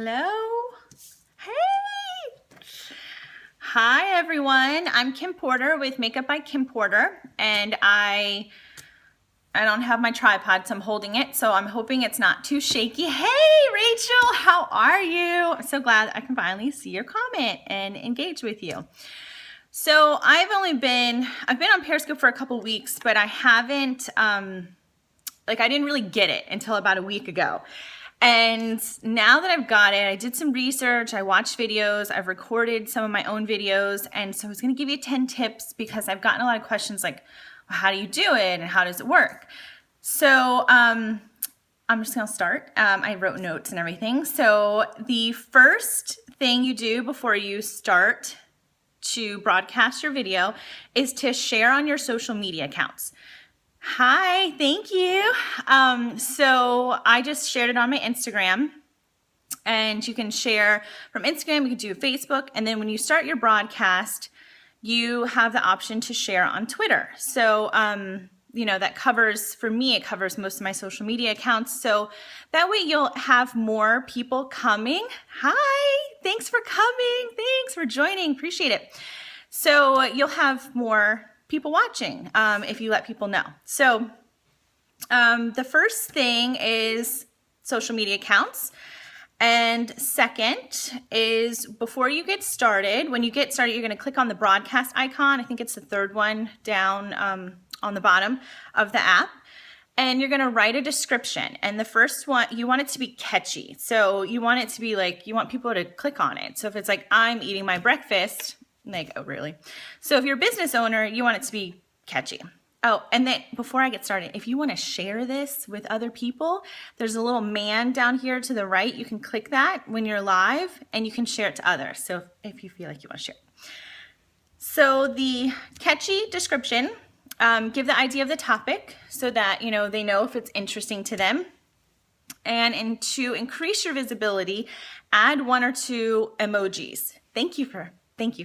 Hello? Hey! Hi everyone, I'm Kim Porter with Makeup by Kim Porter, and I don't have my tripod, so I'm holding it, so I'm hoping it's not too shaky. Hey Rachel, how are you? I'm so glad I can finally see your comment and engage with you. So I've been on Periscope for a couple weeks, but I haven't, I didn't really get it until about a week ago. And now that I've got it, I did some research, I watched videos, I've recorded some of my own videos, and so I was gonna give you 10 tips because I've gotten a lot of questions like, well, how do you do it and how does it work? So I'm just gonna start. I wrote notes and everything. So the first thing you do before you start to broadcast your video is to share on your social media accounts. Hi, thank you. So I just shared it on my Instagram, and you can share from Instagram, you can do Facebook, and then when you start your broadcast, you have the option to share on Twitter. So, that covers, for me, it covers most of my social media accounts. So that way you'll have more people coming. Hi, thanks for coming. Thanks for joining, appreciate it. So you'll have more people watching if you let people know. So the first thing is social media accounts. And second is before you get started, when you get started, you're going to click on the broadcast icon. I think it's the third one down on the bottom of the app. And you're going to write a description. And the first one, you want it to be catchy. So you want it to be like, you want people to click on it. So if it's like, I'm eating my breakfast, like, oh, really? So if you're a business owner, you want it to be catchy. Oh, and then before I get started, if you want to share this with other people, there's a little man down here to the right. You can click that when you're live and you can share it to others. So if you feel like you want to share it. So the catchy description, give the idea of the topic so that, they know if it's interesting to them. And to increase your visibility, add 1 or 2 emojis. Thank you for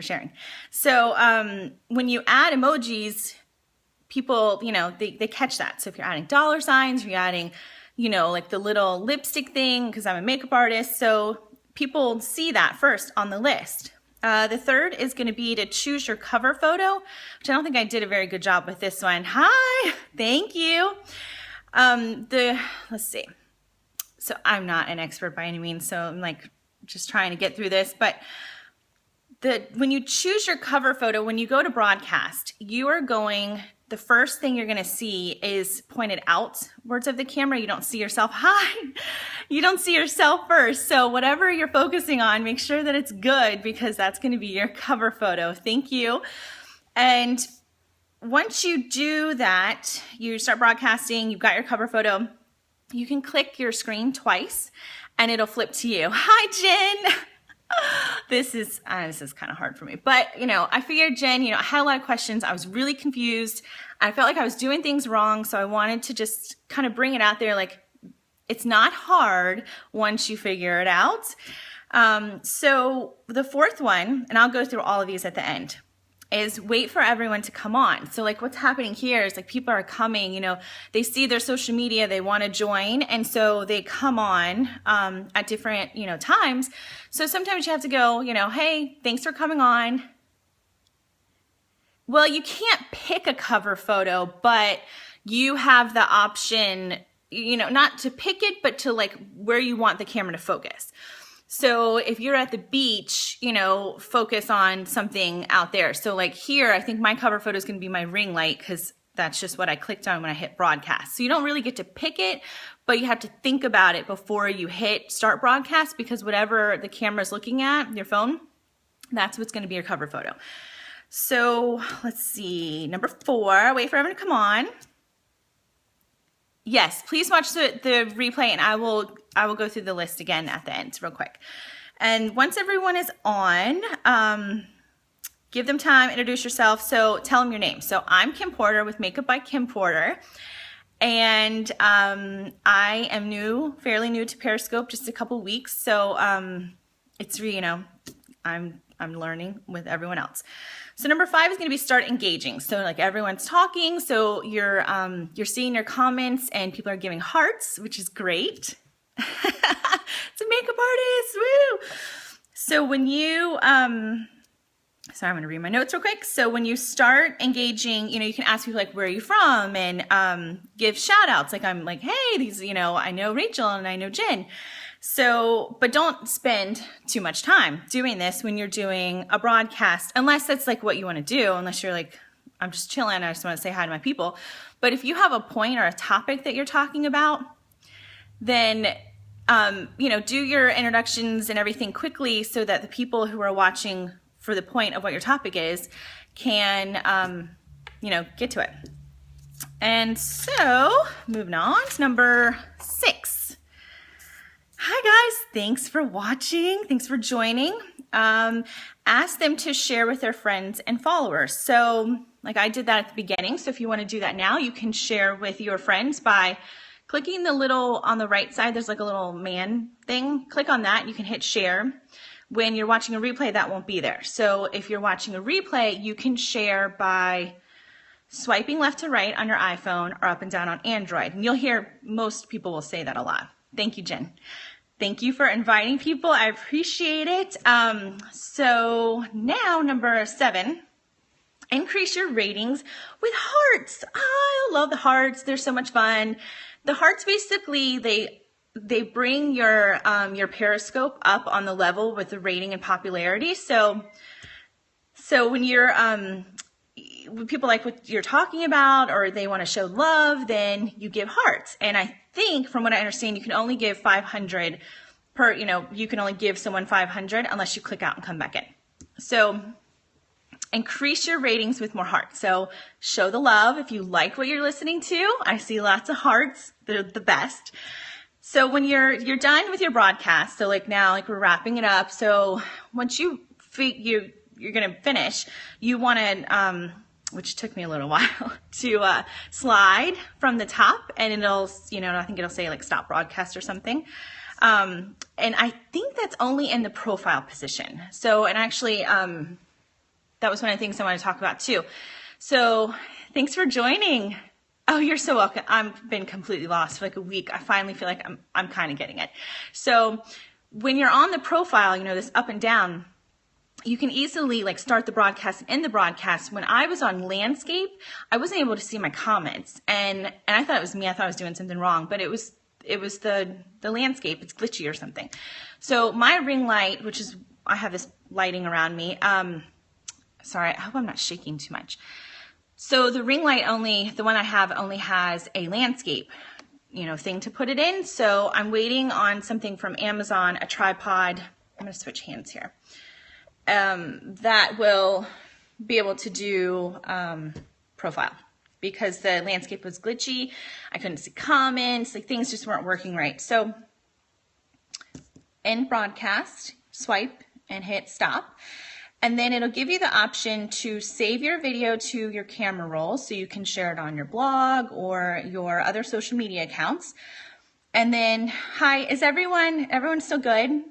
sharing. So when you add emojis, people, they catch that. So if you're adding dollar signs, you're adding, like the little lipstick thing, because I'm a makeup artist, so people see that first on the list. The third is going to be to choose your cover photo, which I don't think I did a very good job with this one. Hi, thank you. Let's see. So I'm not an expert by any means, so I'm like just trying to get through this, but when you choose your cover photo, when you go to broadcast, the first thing you're going to see is pointed outwards of the camera. You don't see yourself. Hi! You don't see yourself first. So whatever you're focusing on, make sure that it's good because that's going to be your cover photo. Thank you. And once you do that, you start broadcasting, you've got your cover photo, you can click your screen twice and it'll flip to you. Hi, Jen! This is kind of hard for me, but I figured, Jen, I had a lot of questions. I was really confused. I felt like I was doing things wrong, so I wanted to just kind of bring it out there. Like, it's not hard once you figure it out. So the fourth one, and I'll go through all of these at the end, is wait for everyone to come on. So like what's happening here is like people are coming, they see their social media, they want to join, and so they come on at different, times. So sometimes you have to go, hey, thanks for coming on. Well, you can't pick a cover photo, but you have the option, not to pick it, but to like where you want the camera to focus. So if you're at the beach, focus on something out there. So like here, I think my cover photo is going to be my ring light because that's just what I clicked on when I hit broadcast. So you don't really get to pick it, but you have to think about it before you hit start broadcast because whatever the camera's looking at, your phone, that's what's going to be your cover photo. So let's see. Number 4, wait for everyone to come on. Yes, please watch the replay and I will go through the list again at the end real quick. And once everyone is on, give them time, introduce yourself. So tell them your name. So I'm Kim Porter with Makeup by Kim Porter. And I am fairly new to Periscope, just a couple weeks. So it's, I'm learning with everyone else. So number 5 is going to be start engaging. So like everyone's talking, so you're seeing your comments and people are giving hearts, which is great. It's a makeup artist, woo! So when you, sorry, I'm gonna read my notes real quick. So when you start engaging, you can ask people like, where are you from? And give shout outs. Like I'm like, hey, these, I know Rachel and I know Jen. So, but don't spend too much time doing this when you're doing a broadcast, unless that's like what you wanna do, unless you're like, I'm just chilling, I just wanna say hi to my people. But if you have a point or a topic that you're talking about, then do your introductions and everything quickly so that the people who are watching for the point of what your topic is can, get to it. And so, moving on to number 6. Hi guys, thanks for watching. Thanks for joining. Ask them to share with their friends and followers. So, like I did that at the beginning. So if you want to do that now, you can share with your friends by clicking the little on the right side. There's like a little man thing. Click on that. You can hit share. When you're watching a replay, that won't be there. So if you're watching a replay, you can share by swiping left to right on your iPhone or up and down on Android. And you'll hear most people will say that a lot. Thank you, Jen. Thank you for inviting people. I appreciate it. So now number 7, increase your ratings with hearts. I love the hearts. They're so much fun. The hearts basically, they bring your Periscope up on the level with the rating and popularity. So when you're when people like what you're talking about or they want to show love, then you give hearts. And I think from what I understand, you can only give 500 per, you can only give someone 500 unless you click out and come back in. So increase your ratings with more hearts. So show the love. If you like what you're listening to, I see lots of hearts. They're the best. So when you're done with your broadcast, so like now, like we're wrapping it up. So once you're going to finish, you want to, which took me a little while to slide from the top, and it'll, I think it'll say like stop broadcast or something. And I think that's only in the profile position. So, and actually, that was one of the things I want to talk about too. So thanks for joining. Oh, you're so welcome. I've been completely lost for like a week. I finally feel like I'm kind of getting it. So when you're on the profile, this up and down, you can easily like start the broadcast and end the broadcast. When I was on landscape, I wasn't able to see my comments, and I thought it was me. I thought I was doing something wrong, but it was the landscape. It's glitchy or something. So my ring light, which is, I have this lighting around me. Sorry, I hope I'm not shaking too much. So the ring light the one I have only has a landscape, thing to put it in. So I'm waiting on something from Amazon, a tripod. I'm going to switch hands here. That will be able to do profile, because the landscape was glitchy. I couldn't see comments, like things just weren't working right. So end broadcast, swipe and hit stop. And then it'll give you the option to save your video to your camera roll so you can share it on your blog or your other social media accounts. And then, hi, is everyone still good?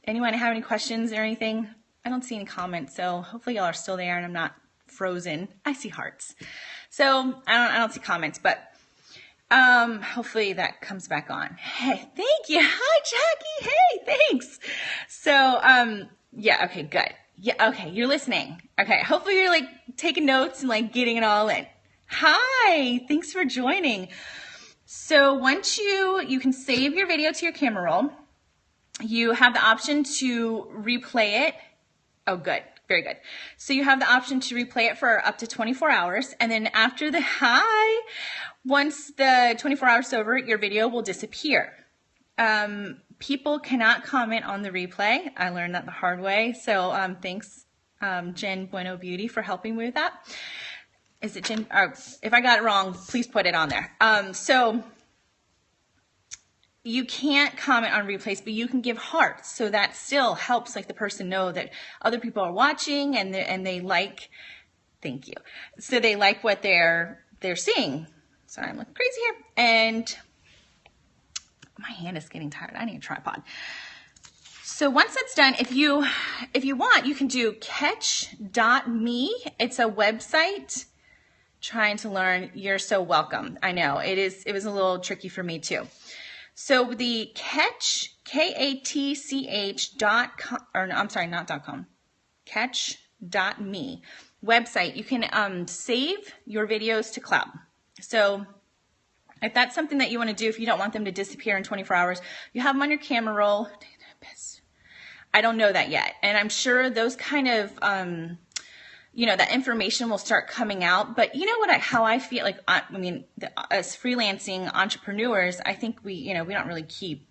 Anyone have any questions or anything? I don't see any comments, so hopefully y'all are still there and I'm not frozen. I see hearts. So I don't see comments, but hopefully that comes back on. Hey, thank you. Hi, Jackie. Hey, thanks. So yeah, okay, good. Yeah, okay, you're listening. Okay, hopefully you're like taking notes and like getting it all in. Hi, thanks for joining. So once you can save your video to your camera roll, you have the option to replay it. Oh, good. Very good. So you have the option to replay it for up to 24 hours. And then after once the 24 hours is over, your video will disappear. People cannot comment on the replay. I learned that the hard way. So thanks, Jen Bueno Beauty, for helping me with that. Is it Jen? If I got it wrong, please put it on there. So you can't comment on replays, but you can give hearts. So that still helps like the person know that other people are watching and they like, thank you. So they like what they're seeing. Sorry, I'm looking crazy here. And my hand is getting tired. I need a tripod. So once that's done, if you want, you can do catch.me. It's a website. Trying to learn. You're so welcome. I know it was a little tricky for me too. So the Catch, KATCH.com, or no, I'm sorry, not .com, catch.me website, you can save your videos to cloud. So if that's something that you want to do, if you don't want them to disappear in 24 hours, you have them on your camera roll. I don't know that yet. And I'm sure those kind of, that information will start coming out. But you know what, how I feel like, as freelancing entrepreneurs, I think we don't really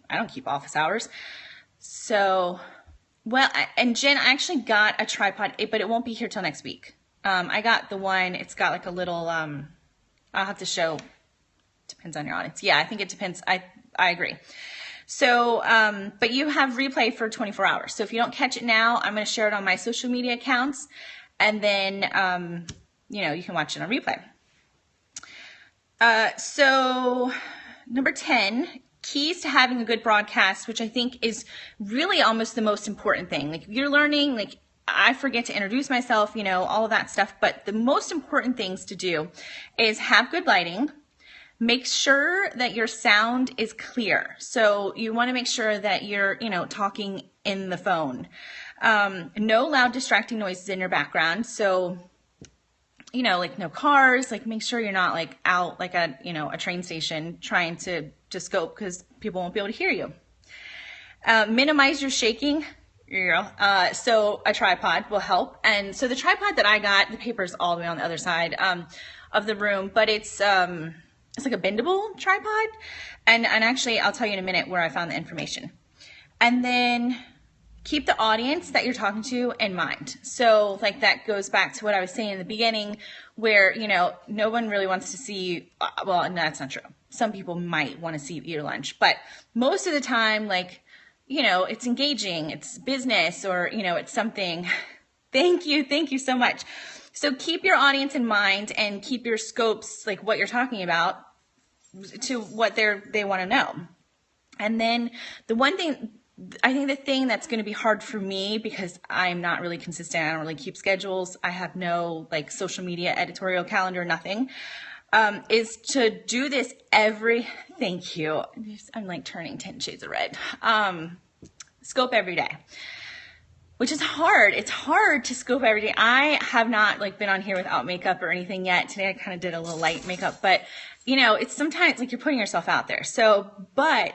I don't keep office hours. So, and Jen, I actually got a tripod, but it won't be here till next week. I got the one, it's got like a little, I'll have to show, depends on your audience. Yeah, I think it depends. I agree. So, but you have replay for 24 hours. So if you don't catch it now, I'm going to share it on my social media accounts, and then, you can watch it on replay. So number 10, keys to having a good broadcast, which I think is really almost the most important thing. Like, if you're learning, like, I forget to introduce myself, all of that stuff, but the most important things to do is have good lighting. Make sure that your sound is clear. So you want to make sure that you're, talking in the phone. No loud distracting noises in your background. So, like no cars, like make sure you're not like out like a train station trying to scope, because people won't be able to hear you. Minimize your shaking. So a tripod will help. And so the tripod that I got, the paper's all the way on the other side of the room, but it's like a bendable tripod. And actually, I'll tell you in a minute where I found the information. And then keep the audience that you're talking to in mind. So like that goes back to what I was saying in the beginning, where, no one really wants to see, well, no, that's not true. Some people might want to see you eat your lunch, but most of the time, like, it's engaging, it's business, or, it's something. Thank you so much. So keep your audience in mind and keep your scopes, like what you're talking about, to what they want to know. And then the one thing, I think the thing that's going to be hard for me, because I'm not really consistent, I don't really keep schedules, I have no like social media editorial calendar, nothing, is to do this thank you. I'm like turning 10 shades of red. Scope every day, which is hard. It's hard to scope every day. I have not like been on here without makeup or anything yet. Today I kind of did a little light makeup, but it's sometimes like you're putting yourself out there. So, but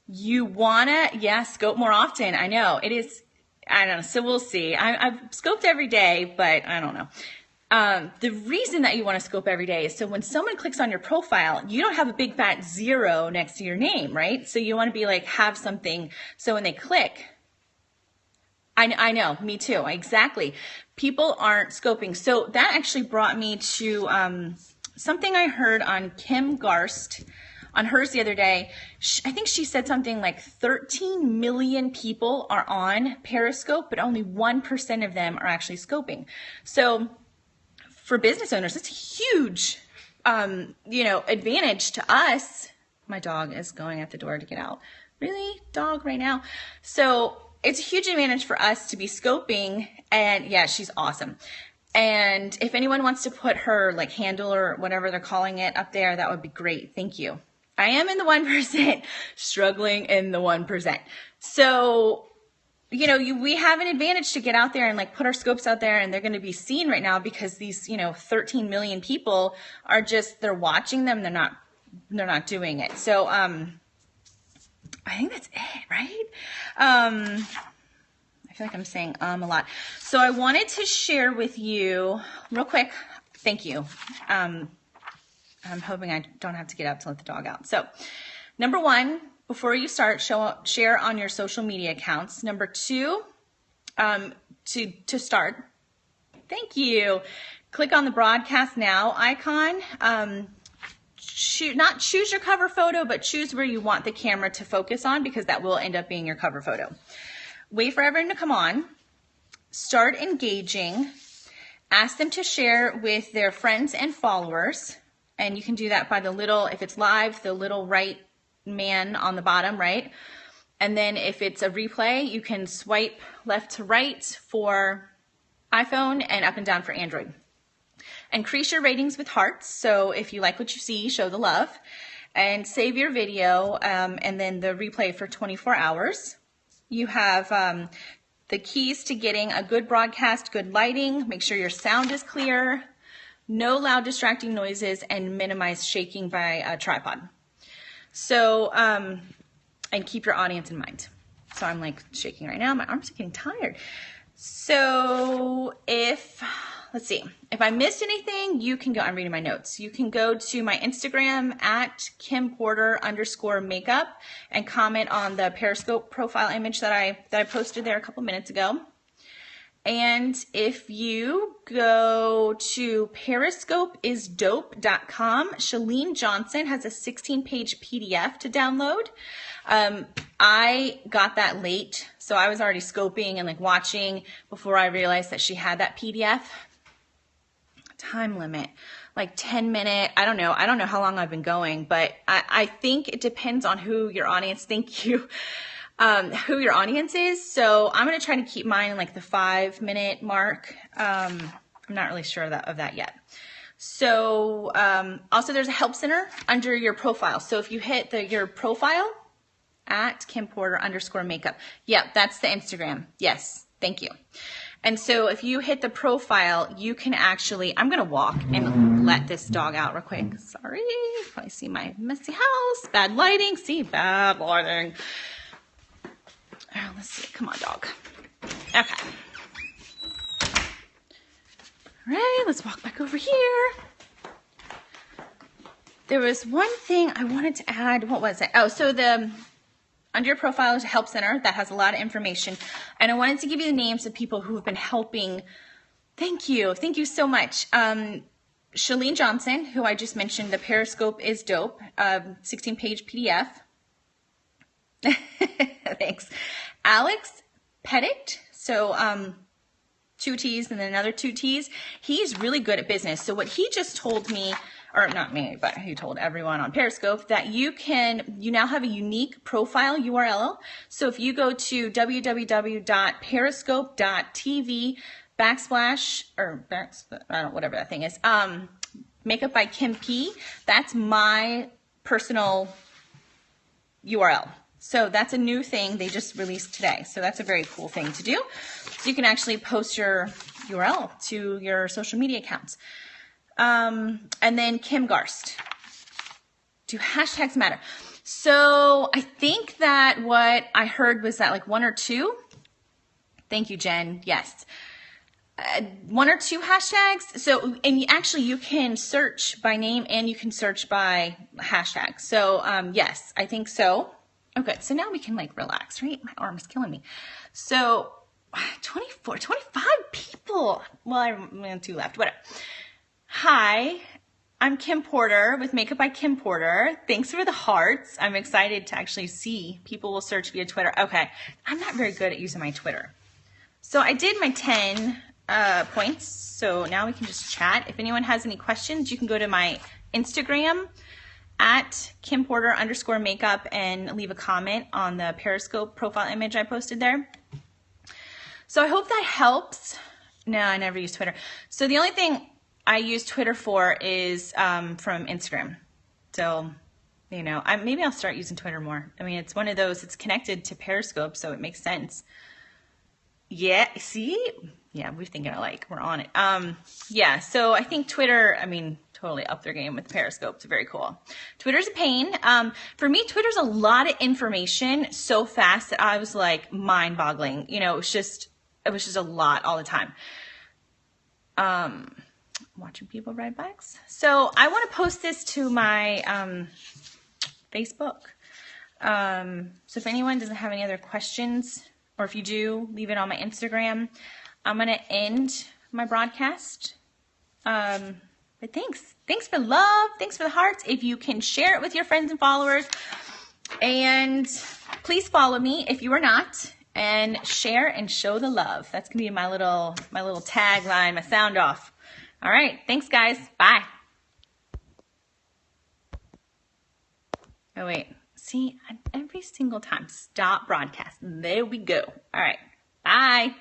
you wanna, scope more often. I know it is. I don't know. So we'll see. I've scoped every day, but I don't know. The reason that you want to scope every day is so when someone clicks on your profile, you don't have a big fat 0 next to your name, right? So you want to be like, have something. So when they click, I know, me too. Exactly. People aren't scoping. So that actually brought me to, something I heard on Kim Garst on hers the other day. I think she said something like 13 million people are on Periscope, but only 1% of them are actually scoping. So for business owners, it's a huge, advantage to us. My dog is going at the door to get out. Really? Dog right now? So it's a huge advantage for us to be scoping, and yeah, she's awesome. And if anyone wants to put her like handle or whatever they're calling it up there, that would be great. Thank you. I am in the 1%, struggling in the 1%. So, we have an advantage to get out there and like put our scopes out there, and they're going to be seen right now because these, 13 million people are they're watching them. They're not doing it. So, I think that's it, right? I feel like I'm saying a lot. So I wanted to share with you real quick. Thank you. I'm hoping I don't have to get up to let the dog out. So number 1, before you start, share on your social media accounts. Number 2, to start, thank you. Click on the broadcast now icon. Not choose your cover photo, but choose where you want the camera to focus on, because that will end up being your cover photo. Wait for everyone to come on. Start engaging. Ask them to share with their friends and followers. And you can do that by the little, if it's live, the little right man on the bottom, right? And then if it's a replay, you can swipe left to right for iPhone and up and down for Android. Increase your ratings with hearts. So if you like what you see, show the love. and save your video, and then the replay for 24 hours. You have the keys to getting a good broadcast, good lighting, make sure your sound is clear, no loud distracting noises, and minimize shaking by a tripod. So, and keep your audience in mind. So I'm like shaking right now, my arms are getting tired. So let's see, if I missed anything, you can go, I'm reading my notes. You can go to my Instagram at KimPorter_makeup and comment on the Periscope profile image that I posted there a couple minutes ago. And if you go to periscopeisdope.com, Shalene Johnson has a 16-page PDF to download. I got that late, so I was already scoping and like watching before I realized that she had that PDF. Time limit, like 10 minute, I don't know how long I've been going, but I think it depends on who your audience, thank you, who your audience is. So I'm going to try to keep mine in like the 5-minute mark. I'm not really sure of that yet. So also there's a help center under your profile. So if you hit your profile at KimPorter_makeup, yep, that's the Instagram. Yes, thank you. And so if you hit the profile, you can actually, I'm going to walk and let this dog out real quick. Sorry, you probably see my messy house, bad lighting. See, bad lighting. Oh, let's see. Come on, dog. Okay. All right, let's walk back over here. There was one thing I wanted to add. What was it? Oh, so under your profile is a help center that has a lot of information. And I wanted to give you the names of people who have been helping. Thank you. Thank you so much. Shalene Johnson, who I just mentioned, the Periscope is dope, 16-page PDF. Thanks. Alex Pettit, so 2 T's and then another 2 T's. He's really good at business. So what he just told me, or not me, but he told everyone on Periscope, that you now have a unique profile URL. So if you go to www.periscope.tv whatever that thing is, Makeup by Kim P, that's my personal URL. So that's a new thing they just released today. So that's a very cool thing to do. So you can actually post your URL to your social media accounts. And then Kim Garst. Do hashtags matter? So I think that what I heard was that like 1 or 2. Thank you, Jen. Yes. 1 or 2 hashtags. So, and actually you can search by name and you can search by hashtag. So, yes, I think so. Okay. So now we can like relax, right? My arm is killing me. So 25 people. Well, I have 2 left, whatever. Hi, I'm Kim Porter with Makeup by Kim Porter. Thanks for the hearts. I'm excited to actually see people will search via Twitter. Okay, I'm not very good at using my Twitter. So I did my 10 points, so now we can just chat. If anyone has any questions, you can go to my Instagram at KimPorter_makeup and leave a comment on the Periscope profile image I posted there. So I hope that helps. No, I never use Twitter. So the only thing I use Twitter for is from Instagram. So, you know, maybe I'll start using Twitter more. I mean, it's one of those, it's connected to Periscope, so it makes sense. Yeah, see? Yeah, we're thinking alike. We're on it. Yeah, so I think Twitter, I mean, totally up their game with Periscope. It's very cool. Twitter's a pain. For me, Twitter's a lot of information so fast that I was like mind-boggling. You know, it was just a lot all the time. Watching people ride bikes. So I want to post this to my Facebook. So if anyone doesn't have any other questions, or if you do, leave it on my Instagram. I'm going to end my broadcast. But thanks. Thanks for love. Thanks for the hearts. If you can share it with your friends and followers. And please follow me if you are not. And share and show the love. That's going to be my little tagline, my sound off. All right. Thanks, guys. Bye. Oh, wait. See, every single time, stop broadcast. There we go. All right. Bye.